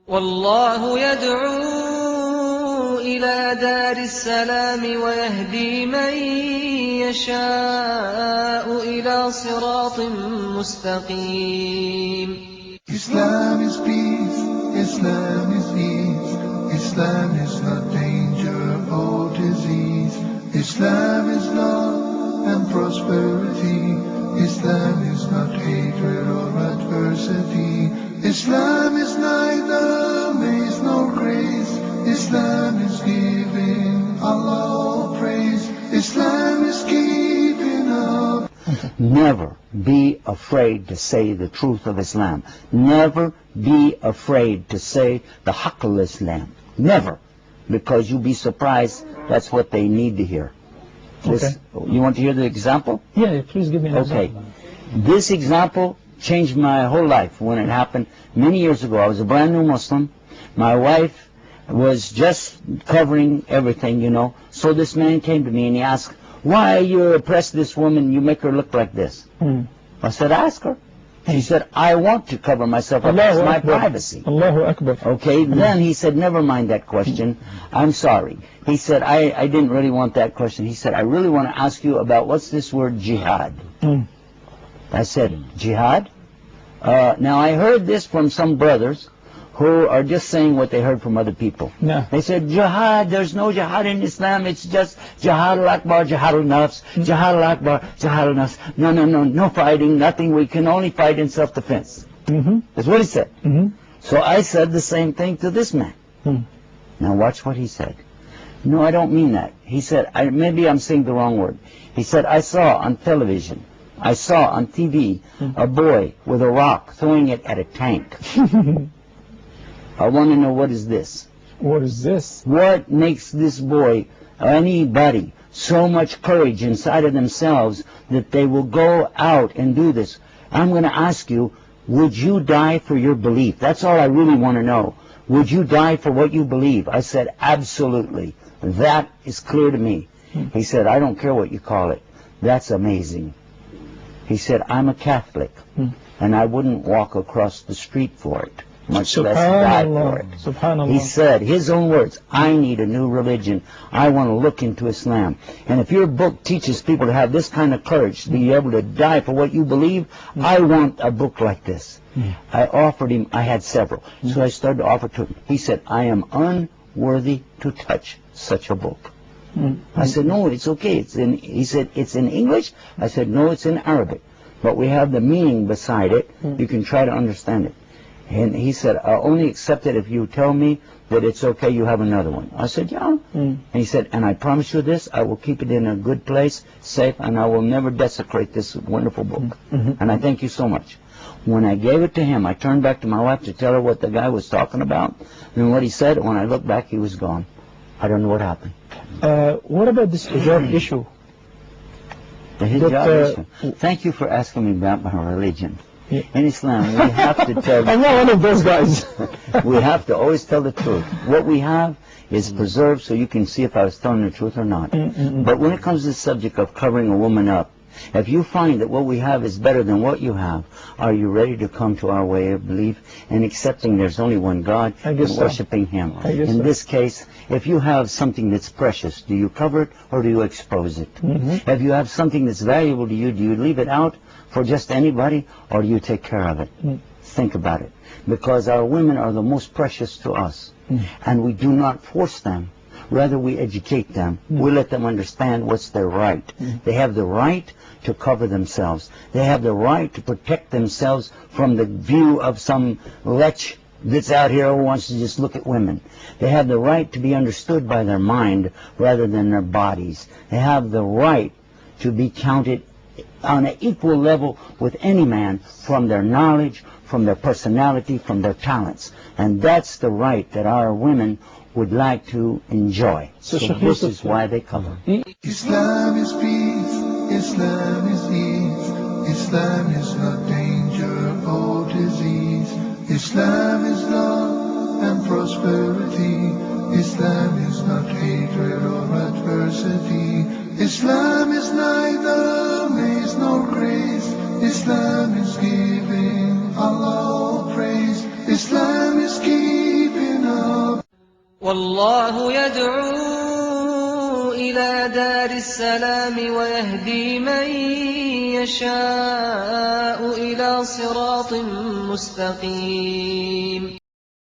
والله يدعو إلى دار السلام ويهدي من يشاء إلى صراط مستقيم. Islam is peace, Islam is ease, Islam is not danger or disease, Islam is love and prosperity, Islam is not hatred or adversity, Islam is neither maze nor grace, Islam is giving Allah praise, Islam is keeping up. Never be afraid to say the truth of Islam. Never be afraid to say the haqq al-Islam. Never. Because you'll be surprised that's what they need to hear. Okay. You want to hear the example? Yeah, please give me an example. This example changed my whole life when it happened many years ago. I was a brand new Muslim. My wife was just covering everything, you know. So this man came to me and he asked, why you oppress this woman, you make her look like this? I said, ask her. She said, I want to cover myself up. It's my privacy. Allahu Akbar. Okay, then he said, never mind that question. I'm sorry. He said, I didn't really want that question. He said, I really want to ask you about what's this word jihad? I said, jihad? Now I heard this from some brothers who are just saying what they heard from other people. Yeah. They said, jihad, there's no jihad in Islam, it's just jihad al-akbar, jihad al-nafs, jihad al-akbar, jihad al-nafs. No fighting, nothing, we can only fight in self-defense. That's what he said. So I said the same thing to this man. Now watch what he said. No, I don't mean that. He said, maybe I'm saying the wrong word. He said, I saw on television, I saw on TV a boy with a rock throwing it at a tank. I want to know, what is this? What is this? What makes this boy, or anybody, so much courage inside of themselves that they will go out and do this? I'm going to ask you, would you die for your belief? That's all I really want to know. Would you die for what you believe? I said, absolutely. That is clear to me. He said, I don't care what you call it. That's amazing. He said, I'm a Catholic, and I wouldn't walk across the street for it, much less die for it. Subhanallah. He said, his own words, I need a new religion. I want to look into Islam. And if your book teaches people to have this kind of courage, to be able to die for what you believe, I want a book like this. I offered him, I had several. So I started to offer to him. He said, I am unworthy to touch such a book. I said, no, it's okay. He said, it's in English? I said, no, it's in Arabic. But we have the meaning beside it. You can try to understand it. And he said, I'll only accept it if you tell me that it's okay, you have another one. I said, yeah. And he said, and I promise you this, I will keep it in a good place, safe, and I will never desecrate this wonderful book. And I thank you so much. When I gave it to him, I turned back to my wife to tell her what the guy was talking about. And what he said, when I looked back, he was gone. I don't know what happened. What about this hijab issue? The hijab issue. Thank you for asking me about my religion. In Islam, we have to tell... I'm not one of those guys. We have to always tell the truth. What we have is preserved so you can see if I was telling the truth or not. But when it comes to the subject of covering a woman up, if you find that what we have is better than what you have, are you ready to come to our way of belief and accepting there's only one God and worshiping Him? In this case, if you have something that's precious, do you cover it or do you expose it? If you have something that's valuable to you, do you leave it out for just anybody or do you take care of it? Think about it. Because our women are the most precious to us. And we do not force them. Rather, we educate them. We let them understand what's their right. They have the right to cover themselves. They have the right to protect themselves from the view of some lech that's out here who wants to just look at women. They have the right to be understood by their mind rather than their bodies. They have the right to be counted on an equal level with any man from their knowledge, from their personality, from their talents. And that's the right that our women would like to enjoy. So this is why they cover. Islam is peace, Islam is ease, Islam is not danger or disease, Islam is love and prosperity, Islam is not hatred or adversity, Islam is neither maze nor grace, Islam is giving Allah praise, Islam is key. والله يدعو إلى دار السلام ويهدي من يشاء إلى صراط مستقيم